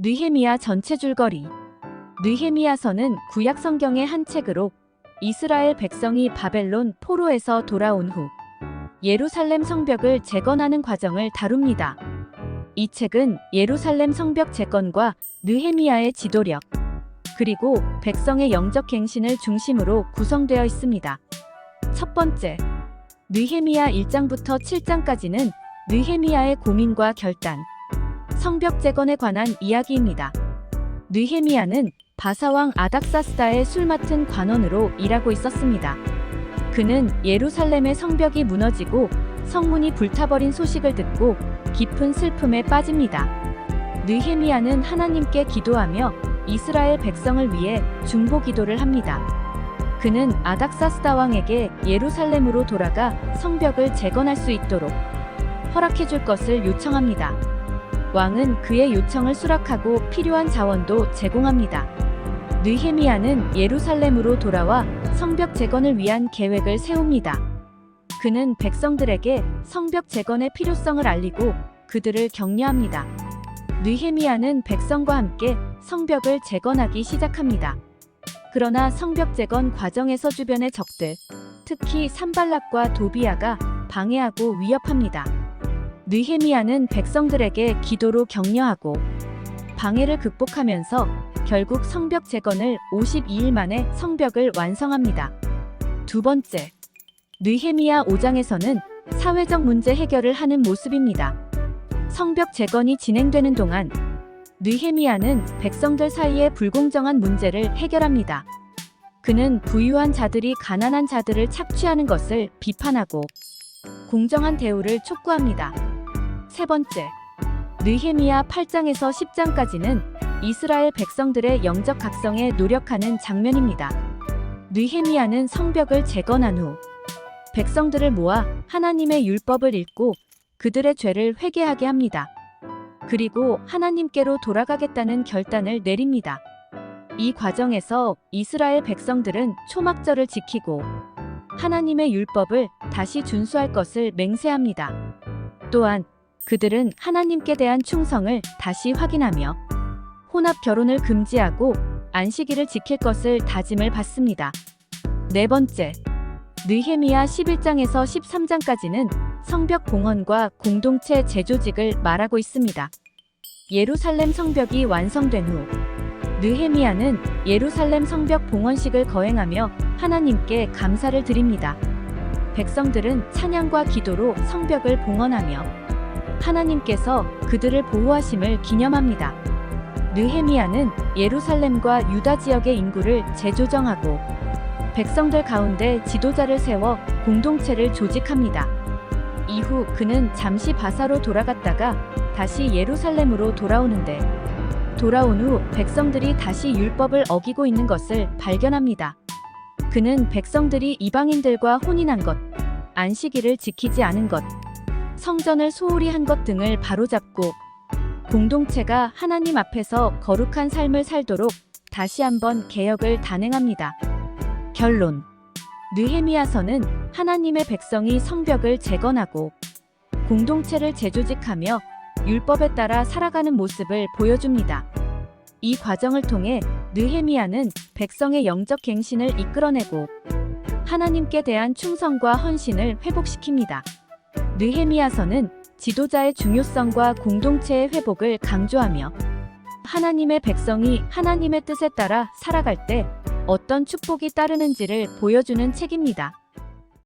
느헤미야 전체 줄거리. 느헤미야서는 구약 성경의 한 책으로 이스라엘 백성이 바벨론 포로에서 돌아온 후 예루살렘 성벽을 재건하는 과정을 다룹니다. 이 책은 예루살렘 성벽 재건과 느헤미야의 지도력, 그리고 백성의 영적 갱신을 중심으로 구성되어 있습니다. 첫 번째, 느헤미야 1장부터 7장까지는 느헤미야의 고민과 결단, 성벽 재건에 관한 이야기입니다. 느헤미야는 바사왕 아닥사스다의 술 맡은 관원으로 일하고 있었습니다. 그는 예루살렘의 성벽이 무너지고 성문이 불타버린 소식을 듣고 깊은 슬픔에 빠집니다. 느헤미야는 하나님께 기도하며 이스라엘 백성을 위해 중보 기도를 합니다. 그는 아닥사스다 왕에게 예루살렘으로 돌아가 성벽을 재건할 수 있도록 허락해 줄 것을 요청합니다. 왕은 그의 요청을 수락하고 필요한 자원도 제공합니다. 느헤미야는 예루살렘으로 돌아와 성벽 재건을 위한 계획을 세웁니다. 그는 백성들에게 성벽 재건의 필요성을 알리고 그들을 격려합니다. 느헤미야는 백성과 함께 성벽을 재건하기 시작합니다. 그러나 성벽 재건 과정에서 주변의 적들, 특히 산발락과 도비아가 방해하고 위협합니다. 느헤미야는 백성들에게 기도로 격려하고 방해를 극복하면서 결국 성벽 재건을 52일 만에 성벽을 완성합니다. 두 번째, 느헤미야 5장에서는 사회적 문제 해결을 하는 모습입니다. 성벽 재건이 진행되는 동안 느헤미야는 백성들 사이의 불공정한 문제를 해결합니다. 그는 부유한 자들이 가난한 자들을 착취하는 것을 비판하고 공정한 대우를 촉구합니다. 세 번째, 느헤미야 8장에서 10장까지는 이스라엘 백성들의 영적 각성에 노력하는 장면입니다. 느헤미야는 성벽을 재건한 후 백성들을 모아 하나님의 율법을 읽고 그들의 죄를 회개하게 합니다. 그리고 하나님께로 돌아가겠다는 결단을 내립니다. 이 과정에서 이스라엘 백성들은 초막절을 지키고 하나님의 율법을 다시 준수할 것을 맹세합니다. 또한 그들은 하나님께 대한 충성을 다시 확인하며 혼합 결혼을 금지하고 안식일을 지킬 것을 다짐을 받습니다. 네 번째, 느헤미야 11장에서 13장까지는 성벽 봉헌과 공동체 재조직을 말하고 있습니다. 예루살렘 성벽이 완성된 후 느헤미야는 예루살렘 성벽 봉헌식을 거행하며 하나님께 감사를 드립니다. 백성들은 찬양과 기도로 성벽을 봉헌하며 하나님께서 그들을 보호하심을 기념합니다. 느헤미야는 예루살렘과 유다 지역의 인구를 재조정하고 백성들 가운데 지도자를 세워 공동체를 조직합니다. 이후 그는 잠시 바사로 돌아갔다가 다시 예루살렘으로 돌아오는데 돌아온 후 백성들이 다시 율법을 어기고 있는 것을 발견합니다. 그는 백성들이 이방인들과 혼인한 것, 안식일을 지키지 않은 것, 성전을 소홀히 한 것 등을 바로잡고 공동체가 하나님 앞에서 거룩한 삶을 살도록 다시 한번 개혁을 단행합니다. 결론, 느헤미야서는 하나님의 백성이 성벽을 재건하고 공동체를 재조직하며 율법에 따라 살아가는 모습을 보여줍니다. 이 과정을 통해 느헤미야는 백성의 영적 갱신을 이끌어내고 하나님께 대한 충성과 헌신을 회복시킵니다. 느헤미야서는 지도자의 중요성과 공동체의 회복을 강조하며 하나님의 백성이 하나님의 뜻에 따라 살아갈 때 어떤 축복이 따르는지를 보여주는 책입니다.